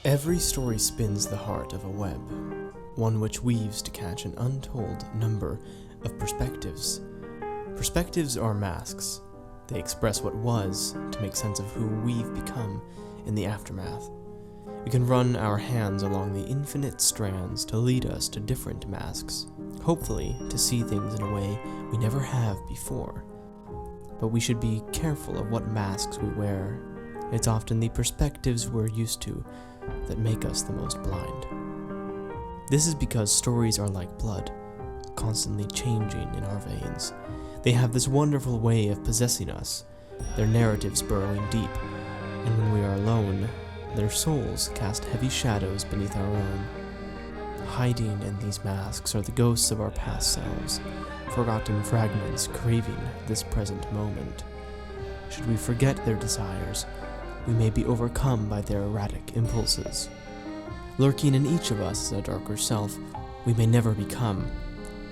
Every story spins the heart of a web, one which weaves to catch an untold number of perspectives. Perspectives are masks. They express what was to make sense of who we've become in the aftermath. We can run our hands along the infinite strands to lead us to different masks, hopefully to see things in a way we never have before. But we should be careful of what masks we wear. It's often the perspectives we're used to that make us the most blind. This is because stories are like blood, constantly changing in our veins. They have this wonderful way of possessing us, their narratives burrowing deep, and when we are alone, their souls cast heavy shadows beneath our own. Hiding in these masks are the ghosts of our past selves, forgotten fragments craving this present moment. Should we forget their desires, we may be overcome by their erratic impulses. Lurking in each of us is a darker self we may never become.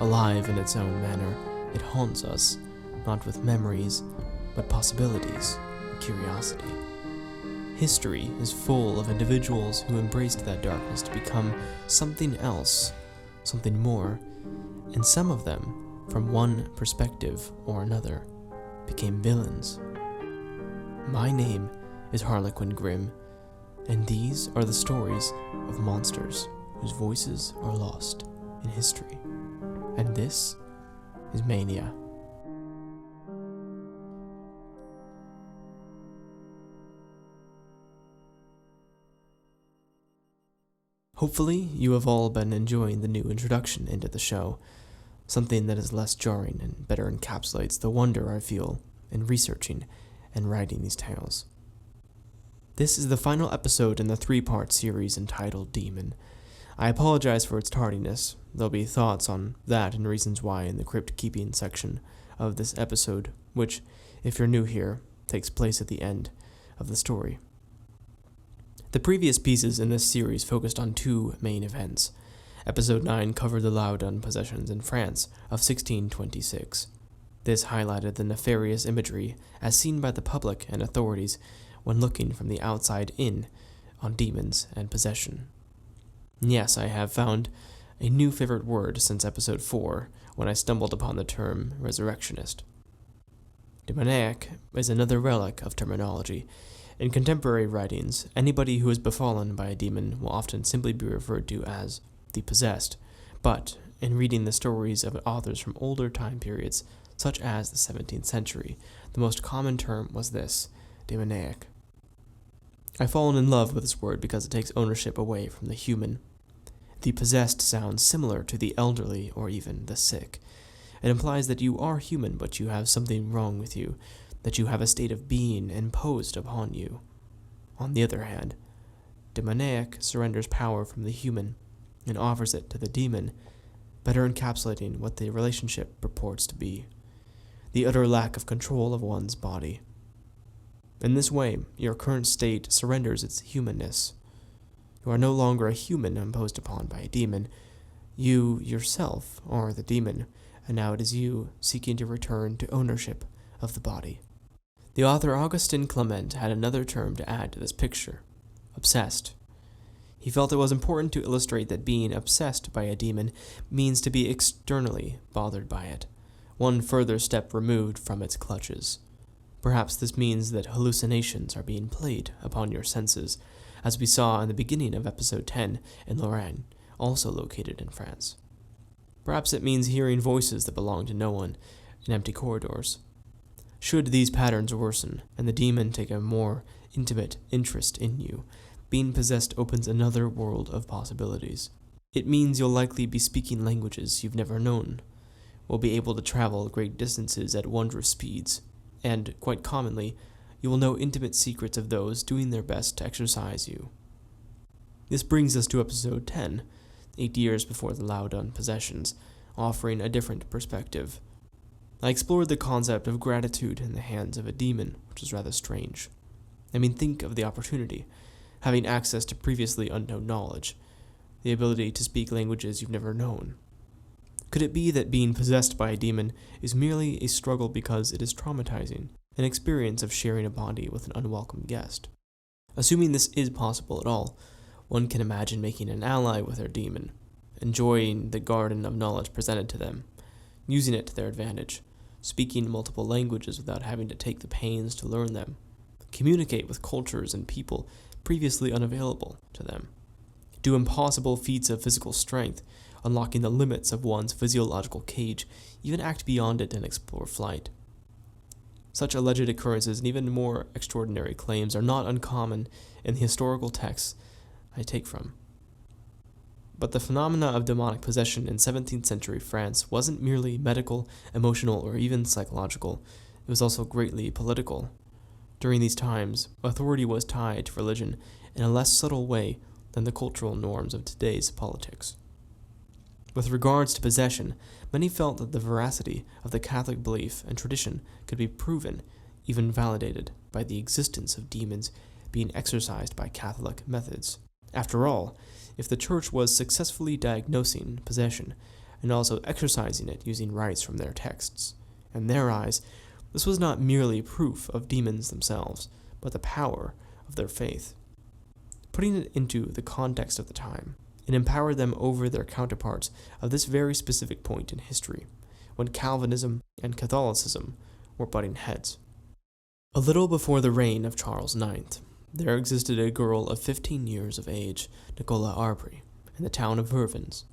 Alive in its own manner, it haunts us, not with memories, but possibilities and curiosity. History is full of individuals who embraced that darkness to become something else, something more, and some of them, from one perspective or another, became villains. My name is Harlequin Grimm, and these are the stories of monsters whose voices are lost in history. And this is Mania. Hopefully, you have all been enjoying the new introduction into the show, something that is less jarring and better encapsulates the wonder I feel in researching and writing these tales. This is the final episode in the 3-part series entitled Demon. I apologize for its tardiness. There'll be thoughts on that and reasons why in the crypt-keeping section of this episode, which, if you're new here, takes place at the end of the story. The previous pieces in this series focused on 2 main events. Episode 9 covered the Loudun possessions in France of 1626. This highlighted the nefarious imagery as seen by the public and authorities when looking from the outside in on demons and possession. Yes, I have found a new favorite word since episode 4 when I stumbled upon the term resurrectionist. Demoniac is another relic of terminology. In contemporary writings, anybody who is befallen by a demon will often simply be referred to as the possessed, but in reading the stories of authors from older time periods, such as the 17th century, the most common term was this, demoniac. I've fallen in love with this word because it takes ownership away from the human. The possessed sounds similar to the elderly or even the sick. It implies that you are human, but you have something wrong with you, that you have a state of being imposed upon you. On the other hand, demoniac surrenders power from the human and offers it to the demon, better encapsulating what the relationship purports to be, the utter lack of control of one's body. In this way, your current state surrenders its humanness. You are no longer a human imposed upon by a demon. You yourself are the demon, and now it is you seeking to return to ownership of the body. The author Augustin Clement had another term to add to this picture, obsessed. He felt it was important to illustrate that being obsessed by a demon means to be externally bothered by it, one further step removed from its clutches. Perhaps this means that hallucinations are being played upon your senses, as we saw in the beginning of episode 10 in Lorraine, also located in France. Perhaps it means hearing voices that belong to no one in empty corridors. Should these patterns worsen, and the demon take a more intimate interest in you, being possessed opens another world of possibilities. It means you'll likely be speaking languages you've never known, will be able to travel great distances at wondrous speeds, and, quite commonly, you will know intimate secrets of those doing their best to exorcise you. This brings us to episode 10, 8 years before the Loudun possessions, offering a different perspective. I explored the concept of gratitude in the hands of a demon, which is rather strange. Think of the opportunity, having access to previously unknown knowledge, the ability to speak languages you've never known. Could it be that being possessed by a demon is merely a struggle because it is traumatizing, an experience of sharing a body with an unwelcome guest? Assuming this is possible at all, One can imagine making an ally with their demon, enjoying the garden of knowledge presented to them, using it to their advantage, speaking multiple languages without having to take the pains to learn them, communicate with cultures and people previously unavailable to them, do impossible feats of physical strength, unlocking the limits of one's physiological cage, even act beyond it and explore flight. Such alleged occurrences and even more extraordinary claims are not uncommon in the historical texts I take from. But the phenomena of demonic possession in 17th century France wasn't merely medical, emotional, or even psychological. It was also greatly political. During these times, authority was tied to religion in a less subtle way than the cultural norms of today's politics. With regards to possession, many felt that the veracity of the Catholic belief and tradition could be proven, even validated, by the existence of demons being exorcised by Catholic methods. After all, if the Church was successfully diagnosing possession and also exorcising it using rites from their texts, in their eyes, this was not merely proof of demons themselves, but the power of their faith. Putting it into the context of the time, it empowered them over their counterparts of this very specific point in history, when Calvinism and Catholicism were butting heads. A little before the reign of Charles IX, there existed a girl of 15 years of age, Nicola Arbry, in the town of Vervins.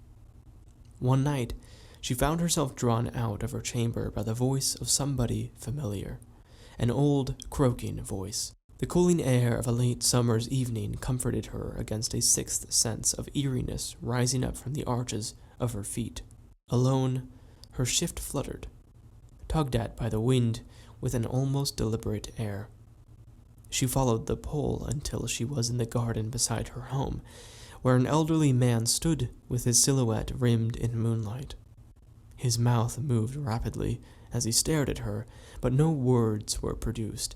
One night, she found herself drawn out of her chamber by the voice of somebody familiar, an old, croaking voice. The cooling air of a late summer's evening comforted her against a sixth sense of eeriness rising up from the arches of her feet. Alone, her shift fluttered, tugged at by the wind with an almost deliberate air. She followed the pull until she was in the garden beside her home, where an elderly man stood with his silhouette rimmed in moonlight. His mouth moved rapidly as he stared at her, but no words were produced,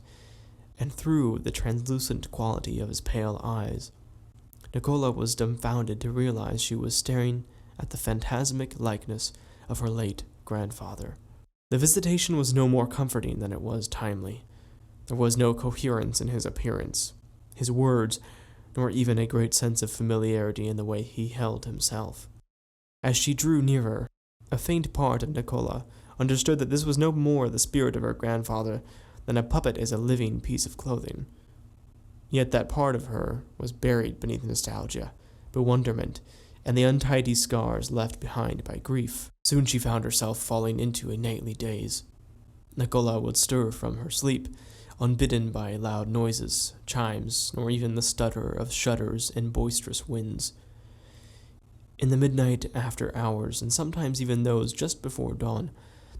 and through the translucent quality of his pale eyes, Nicola was dumbfounded to realize she was staring at the phantasmic likeness of her late grandfather. The visitation was no more comforting than it was timely. There was no coherence in his appearance, his words, nor even a great sense of familiarity in the way he held himself. As she drew nearer, a faint part of Nicola understood that this was no more the spirit of her grandfather than a puppet is a living piece of clothing. Yet that part of her was buried beneath nostalgia, bewilderment, and the untidy scars left behind by grief. Soon she found herself falling into a nightly daze. Nicola would stir from her sleep, unbidden by loud noises, chimes, nor even the stutter of shutters and boisterous winds. In the midnight after hours, and sometimes even those just before dawn,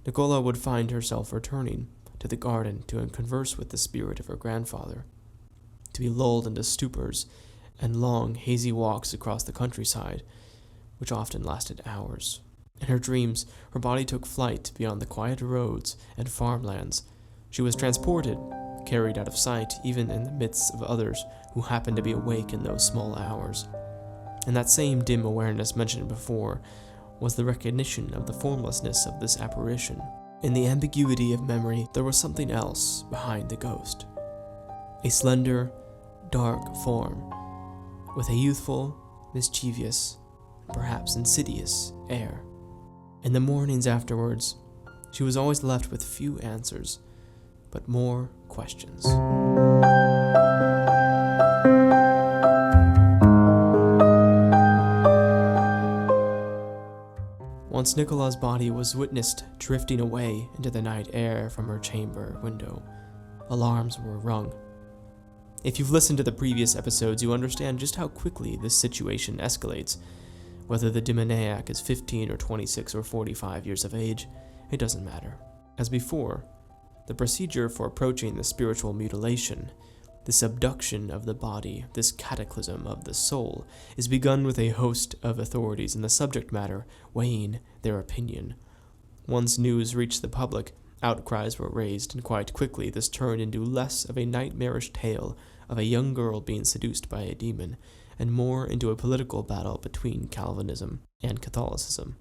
Nicola would find herself returning to the garden to converse with the spirit of her grandfather, to be lulled into stupors and long, hazy walks across the countryside, which often lasted hours. In her dreams, her body took flight beyond the quiet roads and farmlands. She was transported, carried out of sight, even in the midst of others who happened to be awake in those small hours. And that same dim awareness mentioned before was the recognition of the formlessness of this apparition. In the ambiguity of memory, there was something else behind the ghost. A slender, dark form, with a youthful, mischievous, and perhaps insidious air. In the mornings afterwards, she was always left with few answers, but more questions. Once Nicola's body was witnessed drifting away into the night air from her chamber window, alarms were rung. If you've listened to the previous episodes, you understand just how quickly this situation escalates. Whether the demoniac is 15 or 26 or 45 years of age, it doesn't matter. As before, the procedure for approaching the spiritual mutilation, this abduction of the body, this cataclysm of the soul, is begun with a host of authorities in the subject matter weighing their opinion. Once news reached the public, outcries were raised, and quite quickly this turned into less of a nightmarish tale of a young girl being seduced by a demon, and more into a political battle between Calvinism and Catholicism.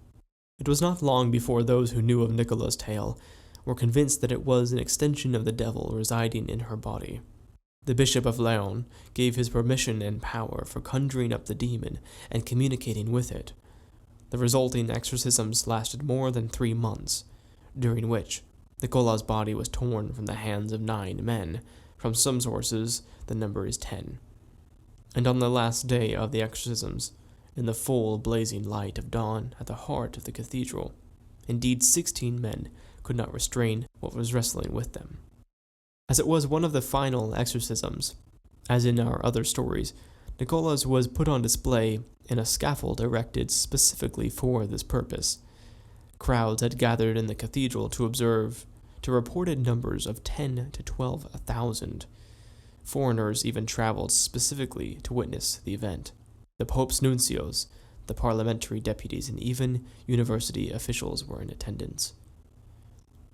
It was not long before those who knew of Nicola's tale were convinced that it was an extension of the devil residing in her body. The Bishop of Leon gave his permission and power for conjuring up the demon and communicating with it. The resulting exorcisms lasted more than 3 months, during which Nicola's body was torn from the hands of 9 men. From some sources, the number is 10. And on the last day of the exorcisms, in the full blazing light of dawn at the heart of the cathedral, indeed 16 men could not restrain what was wrestling with them. As it was one of the final exorcisms, as in our other stories, Nicola's was put on display in a scaffold erected specifically for this purpose. Crowds had gathered in the cathedral to observe, to reported numbers of 10 to 12,000. Foreigners even traveled specifically to witness the event. The Pope's nuncios, the parliamentary deputies, and even university officials were in attendance.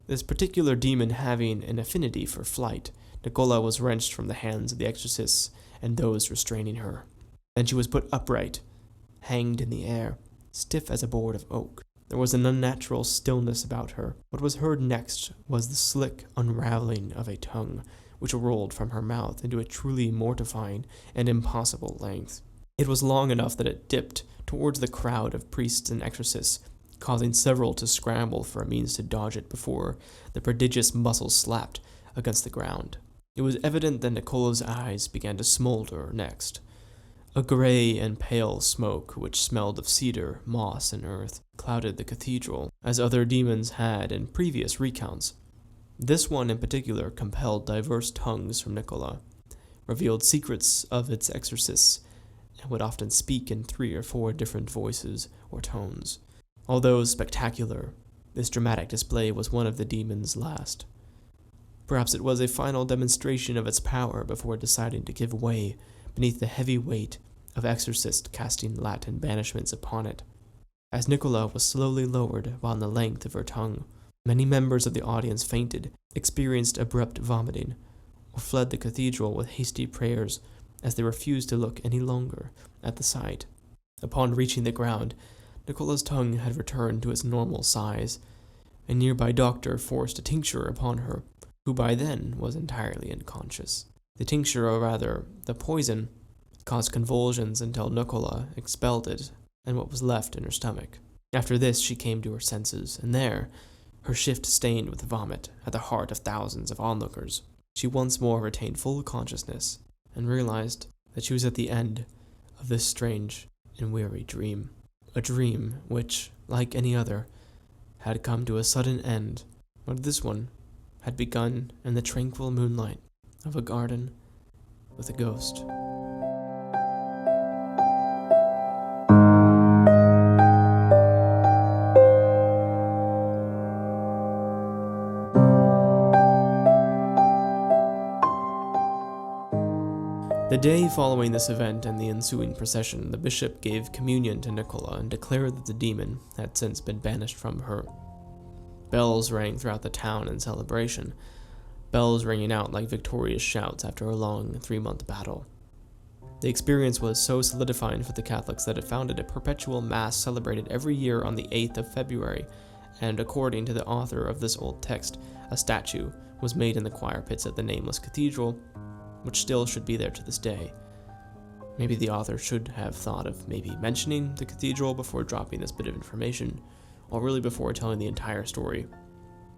This particular demon having an affinity for flight, Nicola was wrenched from the hands of the exorcists and those restraining her. Then she was put upright, hanged in the air, stiff as a board of oak. There was an unnatural stillness about her. What was heard next was the slick unraveling of a tongue, which rolled from her mouth into a truly mortifying and impossible length. It was long enough that it dipped towards the crowd of priests and exorcists, causing several to scramble for a means to dodge it before the prodigious muscles slapped against the ground. It was evident that Nicola's eyes began to smolder next. A gray and pale smoke, which smelled of cedar, moss, and earth, clouded the cathedral, as other demons had in previous recounts. This one in particular compelled diverse tongues from Nicola, revealed secrets of its exorcists, and would often speak in 3 or 4 different voices or tones. Although spectacular, this dramatic display was one of the demon's last. Perhaps it was a final demonstration of its power before deciding to give way beneath the heavy weight of exorcists casting Latin banishments upon it. As Nicola was slowly lowered upon the length of her tongue, many members of the audience fainted, experienced abrupt vomiting, or fled the cathedral with hasty prayers as they refused to look any longer at the sight. Upon reaching the ground, Nicola's tongue had returned to its normal size. A nearby doctor forced a tincture upon her, who by then was entirely unconscious. The tincture, or rather, the poison, caused convulsions until Nicola expelled it and what was left in her stomach. After this, she came to her senses, and there, her shift stained with vomit at the heart of thousands of onlookers, she once more retained full consciousness and realized that she was at the end of this strange and weary dream. A dream which, like any other, had come to a sudden end, but this one had begun in the tranquil moonlight of a garden with a ghost. The day following this event and the ensuing procession, the bishop gave communion to Nicola and declared that the demon had since been banished from her. Bells rang throughout the town in celebration, bells ringing out like victorious shouts after a long 3-month battle. The experience was so solidifying for the Catholics that it founded a perpetual mass celebrated every year on the 8th of February, and according to the author of this old text, a statue was made in the choir pits at the nameless cathedral, which still should be there to this day. Maybe the author should have thought of maybe mentioning the cathedral before dropping this bit of information, or really before telling the entire story.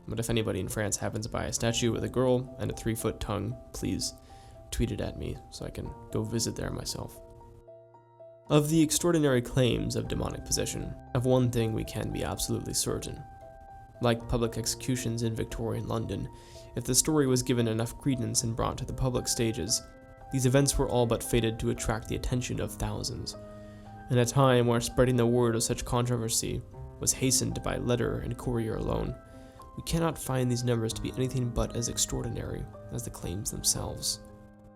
But if anybody in France happens to buy a statue with a girl and a 3-foot tongue, please tweet it at me so I can go visit there myself. Of the extraordinary claims of demonic possession, of one thing we can be absolutely certain. Like public executions in Victorian London, if the story was given enough credence and brought to the public stages, these events were all but fated to attract the attention of thousands. In a time where spreading the word of such controversy was hastened by letter and courier alone, we cannot find these numbers to be anything but as extraordinary as the claims themselves.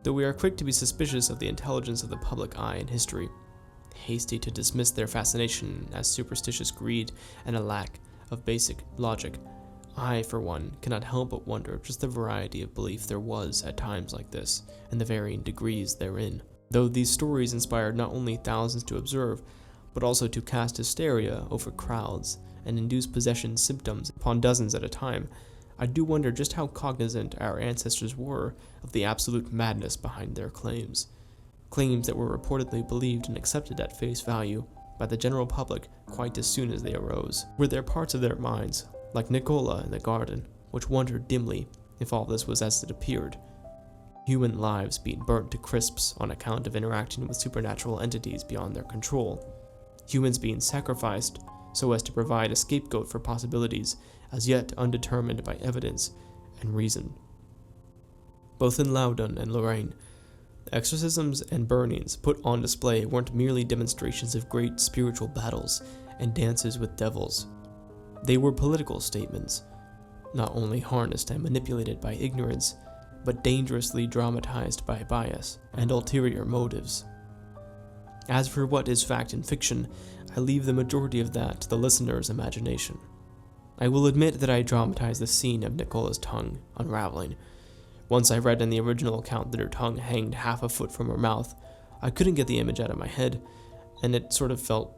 Though we are quick to be suspicious of the intelligence of the public eye in history, hasty to dismiss their fascination as superstitious greed and a lack of basic logic, I, for one, cannot help but wonder just the variety of belief there was at times like this, and the varying degrees therein. Though these stories inspired not only thousands to observe, but also to cast hysteria over crowds and induce possession symptoms upon dozens at a time, I do wonder just how cognizant our ancestors were of the absolute madness behind their claims. Claims that were reportedly believed and accepted at face value by the general public quite as soon as they arose. Were there parts of their minds, like Nicola in the garden, which wondered dimly if all this was as it appeared? Human lives being burnt to crisps on account of interacting with supernatural entities beyond their control. Humans being sacrificed so as to provide a scapegoat for possibilities as yet undetermined by evidence and reason. Both in Loudon and Lorraine, the exorcisms and burnings put on display weren't merely demonstrations of great spiritual battles and dances with devils. They were political statements, not only harnessed and manipulated by ignorance, but dangerously dramatized by bias and ulterior motives. As for what is fact and fiction, I leave the majority of that to the listener's imagination. I will admit that I dramatized the scene of Nicola's tongue unraveling. Once I read in the original account that her tongue hanged half a foot from her mouth, I couldn't get the image out of my head, and it sort of felt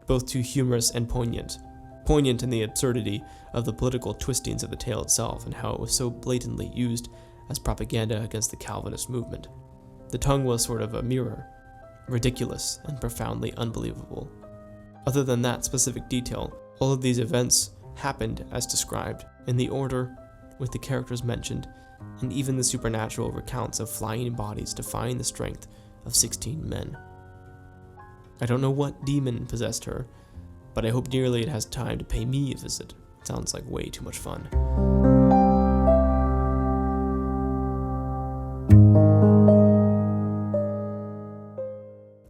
both too humorous and poignant. Poignant in the absurdity of the political twistings of the tale itself and how it was so blatantly used as propaganda against the Calvinist movement. The tongue was sort of a mirror, ridiculous and profoundly unbelievable. Other than that specific detail, all of these events happened as described, in the order, with the characters mentioned, and even the supernatural recounts of flying bodies defying the strength of 16 men. I don't know what demon possessed her, but I hope dearly it has time to pay me a visit. It sounds like way too much fun.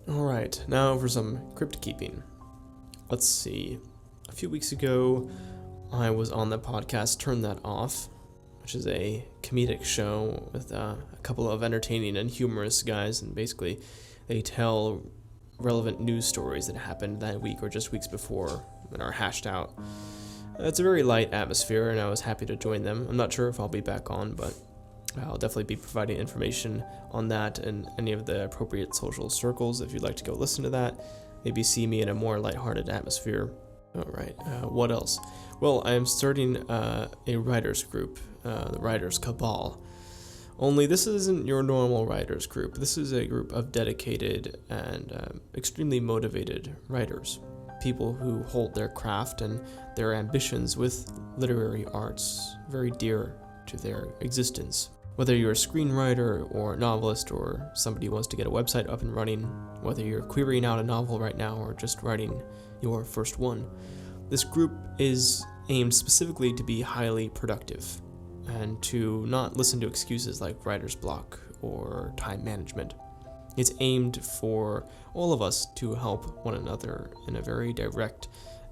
Alright, now for some crypt keeping. Let's see. A few weeks ago, I was on the podcast Turn That Off, which is a comedic show with a couple of entertaining and humorous guys, and basically they tell relevant news stories that happened that week or just weeks before and are hashed out. It's a very light atmosphere, and I was happy to join them. I'm not sure if I'll be back on, but I'll definitely be providing information on that in any of the appropriate social circles if you'd like to go listen to that. Maybe see me in a more lighthearted atmosphere. Alright, what else? Well, I am starting a writers group, the Writers Cabal. Only this isn't your normal writers group. This is a group of dedicated and extremely motivated writers. People who hold their craft and their ambitions with literary arts very dear to their existence. Whether you're a screenwriter or a novelist or somebody who wants to get a website up and running, whether you're querying out a novel right now or just writing your first one, this group is aimed specifically to be highly productive and to not listen to excuses like writer's block or time management. It's aimed for all of us to help one another in a very direct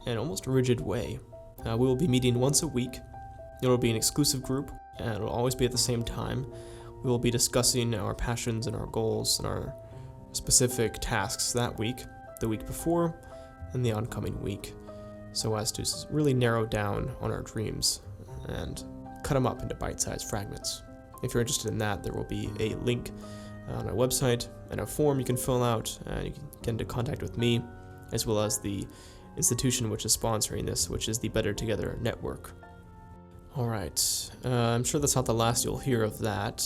and almost rigid way. We will be meeting once a week. It will be an exclusive group, and it will always be at the same time. We will be discussing our passions and our goals and our specific tasks that week, the week before, and the oncoming week, so as to really narrow down on our dreams and cut them up into bite-sized fragments. If you're interested in that, there will be a link on our website and a form you can fill out, and you can get into contact with me, as well as the institution which is sponsoring this, which is the Better Together Network. Alright, I'm sure that's not the last you'll hear of that,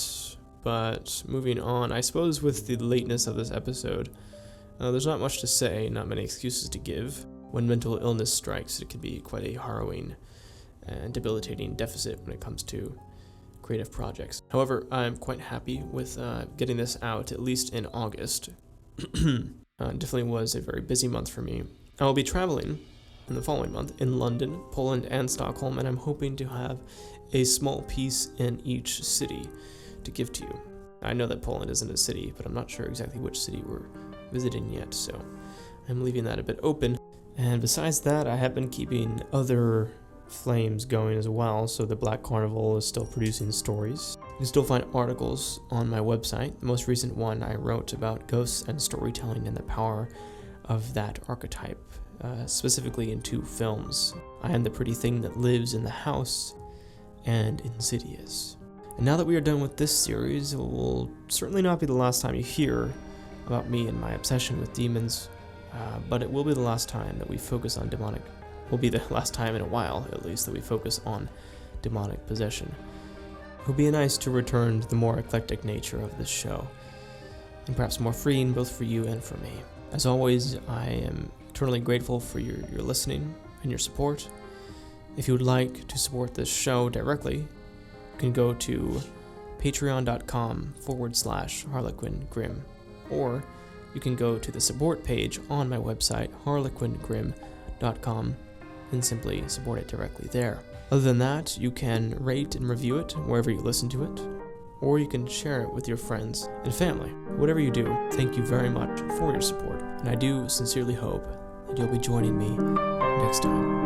but moving on, I suppose with the lateness of this episode, there's not much to say, not many excuses to give. When mental illness strikes, it can be quite a harrowing and debilitating deficit when it comes to creative projects. However, I'm quite happy with getting this out, at least in August. Definitely was a very busy month for me. I will be traveling in the following month in London, Poland, and Stockholm, and I'm hoping to have a small piece in each city to give to you. I know that Poland isn't a city, but I'm not sure exactly which city we're visiting yet, so I'm leaving that a bit open. And besides that, I have been keeping other flames going as well, so the Black Carnival is still producing stories. You can still find articles on my website. The most recent one I wrote about ghosts and storytelling and the power of that archetype, specifically in 2 films. I Am the Pretty Thing That Lives in the House and Insidious. And now that we are done with this series, it will certainly not be the last time you hear about me and my obsession with demons, but it will be the last time that we focus on demonic. Will be the last time in a while, at least, that we focus on demonic possession. It would be nice to return to the more eclectic nature of this show, and perhaps more freeing both for you and for me. As always, I am eternally grateful for your listening and your support. If you would like to support this show directly, you can go to patreon.com/HarlequinGrim, or you can go to the support page on my website, harlequingrim.com, and simply support it directly there. Other than that, you can rate and review it wherever you listen to it, or you can share it with your friends and family. Whatever you do, thank you very much for your support, and I do sincerely hope that you'll be joining me next time.